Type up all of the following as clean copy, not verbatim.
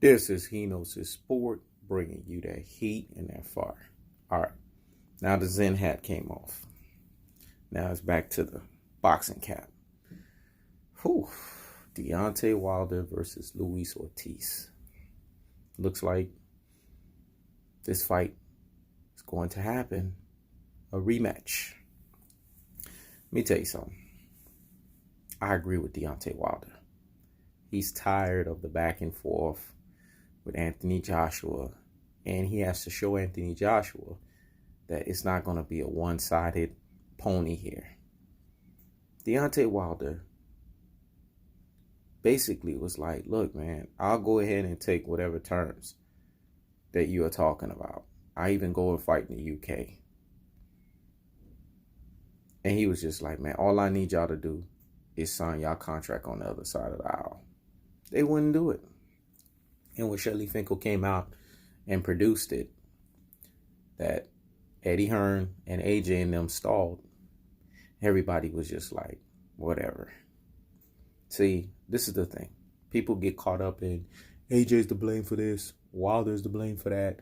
This is He Knows His Sport, bringing you that heat and that fire. All right, now the Zen hat came off. Now it's back to the boxing cap. Whew. Deontay Wilder versus Luis Ortiz. Looks like this fight is going to happen. A rematch. Let me tell you something. I agree with Deontay Wilder. He's tired of the back and forth with Anthony Joshua, and he has to show Anthony Joshua that it's not going to be a one-sided pony here. Deontay Wilder basically was like, look, man, I'll go ahead and take whatever terms that you are talking about. I even go and fight in the UK. And he was just like, man, all I need y'all to do is sign y'all contract on the other side of the aisle. They wouldn't do it. And when Shelly Finkel came out and produced it, that Eddie Hearn and AJ and them stalled, everybody was just like, whatever. See, this is the thing. People get caught up in AJ's to blame for this, Wilder's to blame for that.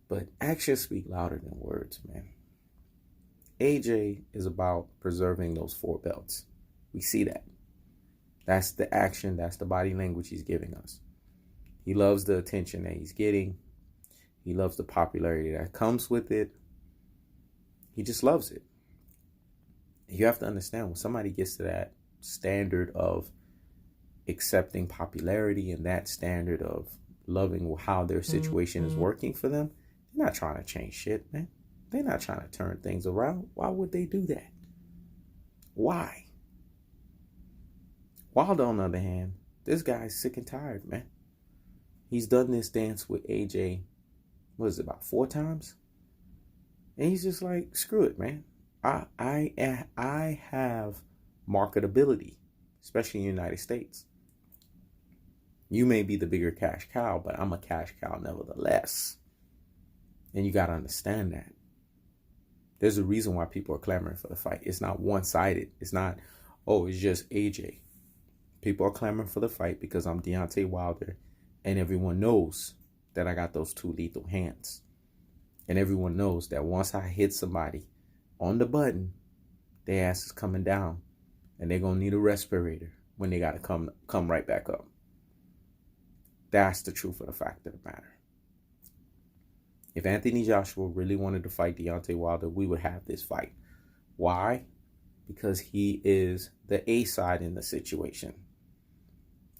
But actions speak louder than words, man. AJ is about preserving those 4 belts. We see that. That's the action. That's the body language he's giving us. He loves the attention that he's getting. He loves the popularity that comes with it. He just loves it. You have to understand, when somebody gets to that standard of accepting popularity and that standard of loving how their situation is working for them, they're not trying to change shit, man. They're not trying to turn things around. Why would they do that? Why? Wilder, on the other hand, this guy's sick and tired, man. He's done this dance with AJ, what is it, about 4 times? And he's just like, screw it, man. I have marketability, especially in the United States. You may be the bigger cash cow, but I'm a cash cow nevertheless. And you got to understand that. There's a reason why people are clamoring for the fight. It's not one-sided. It's not, oh, it's just AJ. People are clamoring for the fight because I'm Deontay Wilder, and everyone knows that I got those 2 lethal hands. And everyone knows that once I hit somebody on the button, their ass is coming down, and they're going to need a respirator when they got to come right back up. That's the truth of the fact of the matter. If Anthony Joshua really wanted to fight Deontay Wilder, we would have this fight. Why? Because he is the A side in the situation.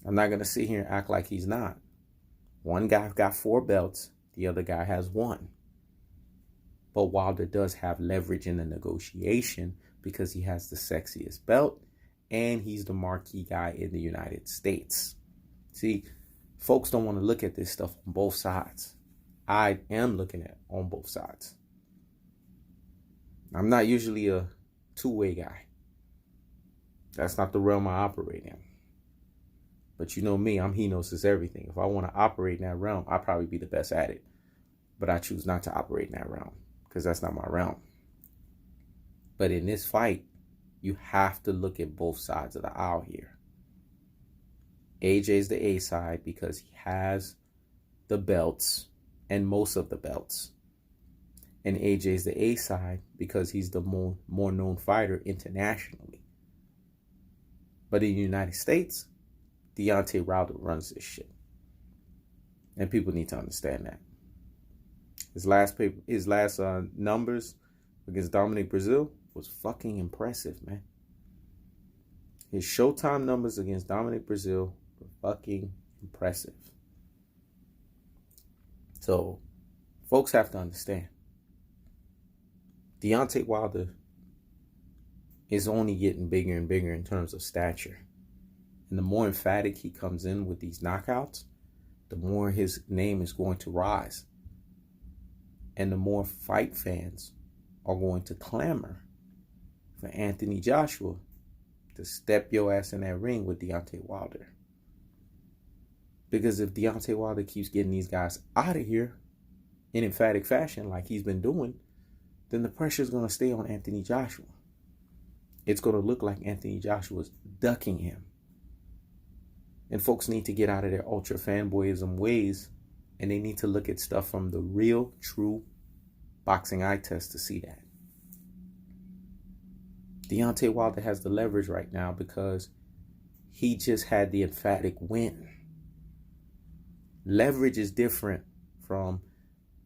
I'm not going to sit here and act like he's not. One guy got 4 belts. The other guy has 1. But Wilder does have leverage in the negotiation because he has the sexiest belt and he's the marquee guy in the United States. See, folks don't want to look at this stuff on both sides. I am looking at on both sides. I'm not usually a two-way guy. That's not the realm I operate in. But you know me, He Knows His Everything. If I want to operate in that realm, I'll probably be the best at it. But I choose not to operate in that realm because that's not my realm. But in this fight, you have to look at both sides of the aisle here. AJ's the A side because he has the belts and most of the belts. And AJ's the A side because he's the more known fighter internationally. But in the United States, Deontay Wilder runs this shit. And people need to understand that. His last numbers against Dominic Brazil was fucking impressive, man. His Showtime numbers against Dominic Brazil were fucking impressive. So, folks have to understand. Deontay Wilder is only getting bigger and bigger in terms of stature. And the more emphatic he comes in with these knockouts, the more his name is going to rise. And the more fight fans are going to clamor for Anthony Joshua to step your ass in that ring with Deontay Wilder. Because if Deontay Wilder keeps getting these guys out of here in emphatic fashion like he's been doing, then the pressure is going to stay on Anthony Joshua. It's going to look like Anthony Joshua's ducking him. And folks need to get out of their ultra fanboyism ways, and they need to look at stuff from the real, true boxing eye test to see that. Deontay Wilder has the leverage right now because he just had the emphatic win. Leverage is different from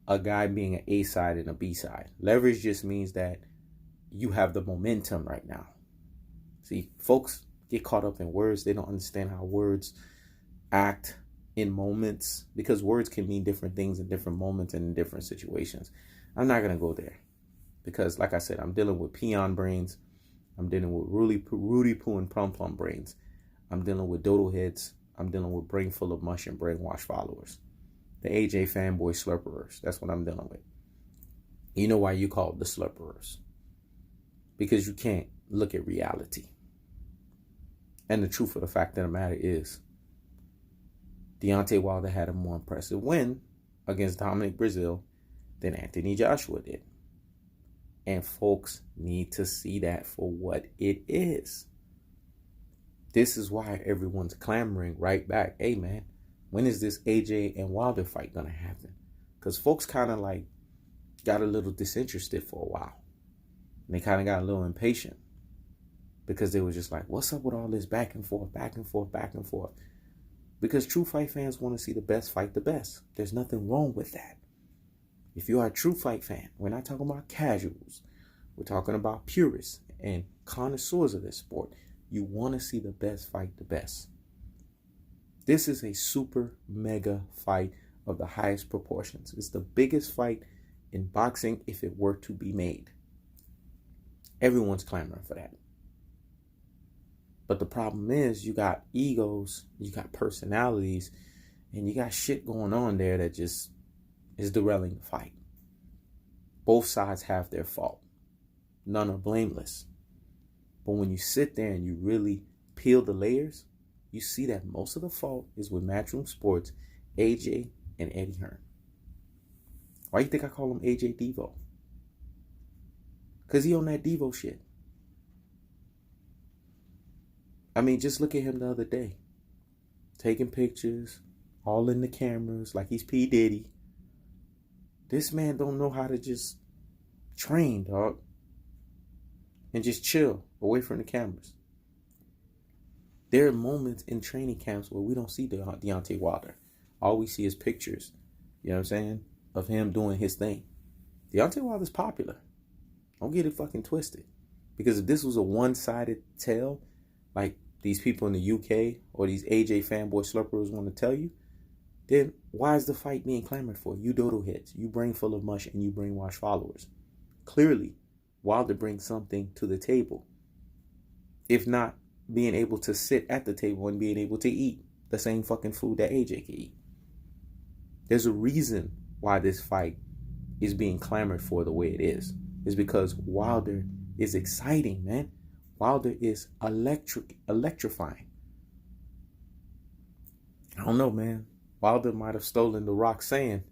a guy being an A side and a B side. Leverage just means that you have the momentum right now. See, folks get caught up in words. They don't understand how words act in moments, because words can mean different things in different moments and in different situations. I'm not going to go there because, like I said, I'm dealing with peon brains. I'm dealing with Rudy Poo and Plum Plum brains. I'm dealing with dodo heads. I'm dealing with brain full of mush and brainwashed followers. The AJ fanboy slurperers. That's what I'm dealing with. You know why you call it the slurperers? Because you can't look at reality. And the truth of the fact of the matter is, Deontay Wilder had a more impressive win against Dominic Breazeale than Anthony Joshua did. And folks need to see that for what it is. This is why everyone's clamoring right back. Hey, man, when is this AJ and Wilder fight going to happen? Because folks kind of like got a little disinterested for a while. And they kind of got a little impatient because they were just like, what's up with all this back and forth, back and forth, back and forth? Because true fight fans want to see the best fight the best. There's nothing wrong with that. If you are a true fight fan, we're not talking about casuals. We're talking about purists and connoisseurs of this sport. You want to see the best fight the best. This is a super mega fight of the highest proportions. It's the biggest fight in boxing if it were to be made. Everyone's clamoring for that. But the problem is you got egos, you got personalities, and you got shit going on there that just is derailing the fight. Both sides have their fault. None are blameless. But when you sit there and you really peel the layers, you see that most of the fault is with Matchroom Sports, AJ, and Eddie Hearn. Why you think I call him AJ Devo? Because he on that Devo shit. I mean, just look at him the other day. Taking pictures, all in the cameras, like he's P. Diddy. This man don't know how to just train, dog. And just chill away from the cameras. There are moments in training camps where we don't see Deontay Wilder. All we see is pictures, you know what I'm saying, of him doing his thing. Deontay Wilder's popular. Don't get it fucking twisted. Because if this was a one-sided tale, like these people in the UK or these AJ fanboy slurpers want to tell you, then why is the fight being clamored for? You dodo heads, you brain full of mush, and you brainwash followers. Clearly, Wilder brings something to the table. If not being able to sit at the table and being able to eat the same fucking food that AJ can eat. There's a reason why this fight is being clamored for the way it is. It's because Wilder is exciting, man. Wilder is electrifying. I don't know, man. Wilder might have stolen The Rock's saying.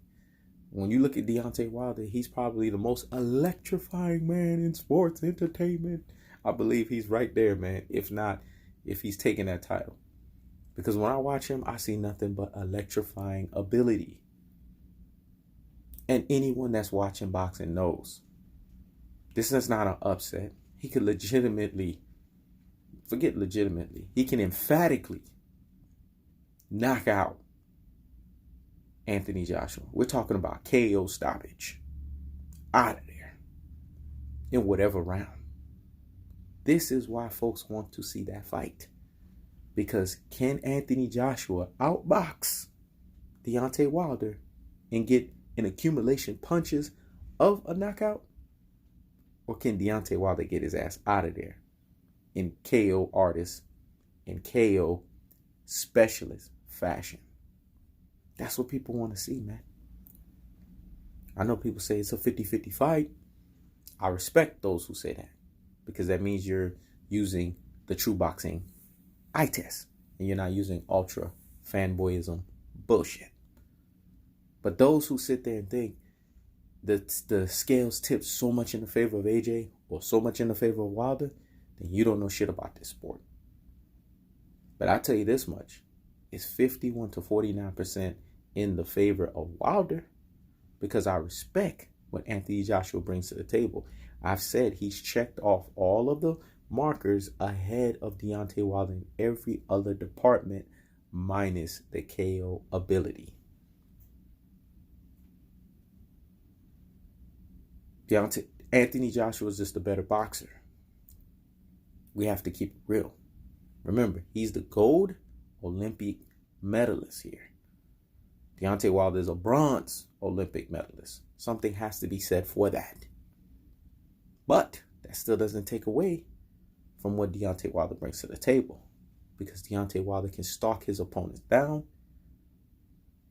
When you look at Deontay Wilder, he's probably the most electrifying man in sports entertainment. I believe he's right there, man. If not, if he's taking that title. Because when I watch him, I see nothing but electrifying ability. And anyone that's watching boxing knows this is not an upset. He could legitimately, forget legitimately, he can emphatically knock out Anthony Joshua. We're talking about KO stoppage. Out of there. In whatever round. This is why folks want to see that fight. Because can Anthony Joshua outbox Deontay Wilder and get an accumulation punches of a knockout? Or can Deontay Wilder get his ass out of there in KO artist and KO specialist fashion? That's what people want to see, man. I know people say it's a 50-50 fight. I respect those who say that. Because that means you're using the true boxing eye test. And you're not using ultra fanboyism bullshit. But those who sit there and think that the scales tip so much in the favor of AJ or so much in the favor of Wilder, then you don't know shit about this sport. But I tell you this much. is 51 to 49% in the favor of Wilder because I respect what Anthony Joshua brings to the table. I've said he's checked off all of the markers ahead of Deontay Wilder in every other department minus the KO ability. Anthony Joshua is just a better boxer. We have to keep it real. Remember, he's the gold Olympic medalist here. Deontay Wilder is a bronze Olympic medalist. Something has to be said for that. But that still doesn't take away from what Deontay Wilder brings to the table. Because Deontay Wilder can stalk his opponents down.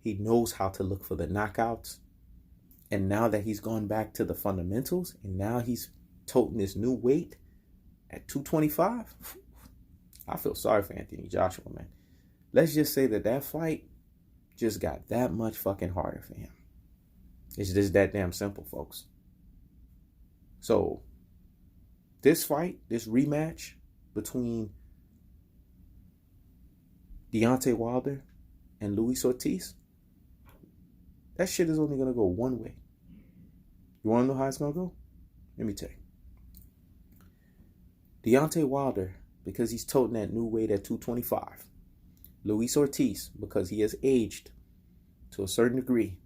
He knows how to look for the knockouts. And now that he's gone back to the fundamentals, and now he's toting this new weight at 225, I feel sorry for Anthony Joshua, man. Let's just say that fight just got that much fucking harder for him. It's just that damn simple, folks. So, this fight, this rematch between Deontay Wilder and Luis Ortiz, that shit is only going to go one way. You want to know how it's going to go? Let me tell you. Deontay Wilder, because he's toting that new weight at 225. Luis Ortiz, because he has aged to a certain degree.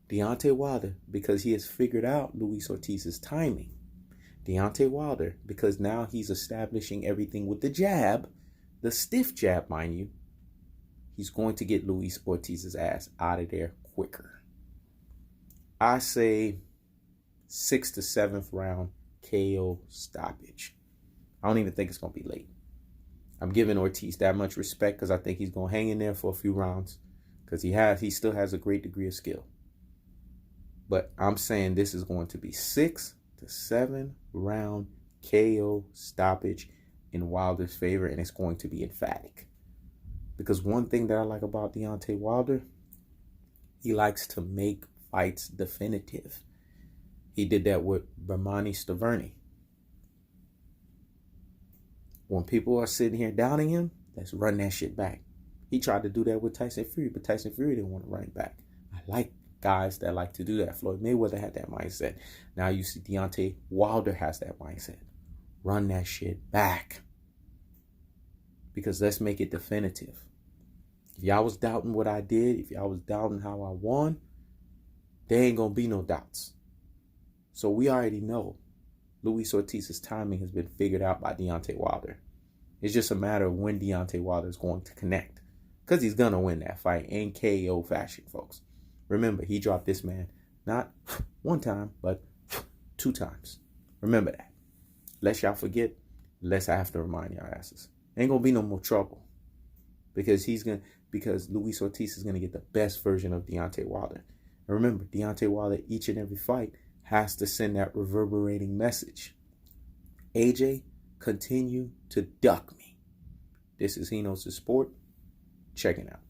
Deontay Wilder, because he has figured out Luis Ortiz's timing. Deontay Wilder, because now he's establishing everything with the jab, the stiff jab, mind you. He's going to get Luis Ortiz's ass out of there quicker. I say 6th to 7th round KO stoppage. I don't even think it's going to be late. I'm giving Ortiz that much respect because I think he's going to hang in there for a few rounds because he still has a great degree of skill. But I'm saying this is going to be 6th to 7th round KO stoppage in Wilder's favor, and it's going to be emphatic. Because one thing that I like about Deontay Wilder, he likes to make fights definitive. He did that with Bermani Staverne. When people are sitting here doubting him, let's run that shit back. He tried to do that with Tyson Fury, but Tyson Fury didn't want to run it back. I like guys that like to do that. Floyd Mayweather had that mindset. Now you see Deontay Wilder has that mindset. Run that shit back. Because let's make it definitive. If y'all was doubting what I did, if y'all was doubting how I won, there ain't gonna be no doubts. So we already know Luis Ortiz's timing has been figured out by Deontay Wilder. It's just a matter of when Deontay Wilder is going to connect. Because he's going to win that fight in KO fashion, folks. Remember, he dropped this man not one time, but 2 times. Remember that. Lest y'all forget, lest I have to remind y'all asses. Ain't going to be no more trouble. Because Luis Ortiz is going to get the best version of Deontay Wilder. And remember, Deontay Wilder, each and every fight, has to send that reverberating message. AJ, continue to duck me. This is He Knows the Sport. Checking out.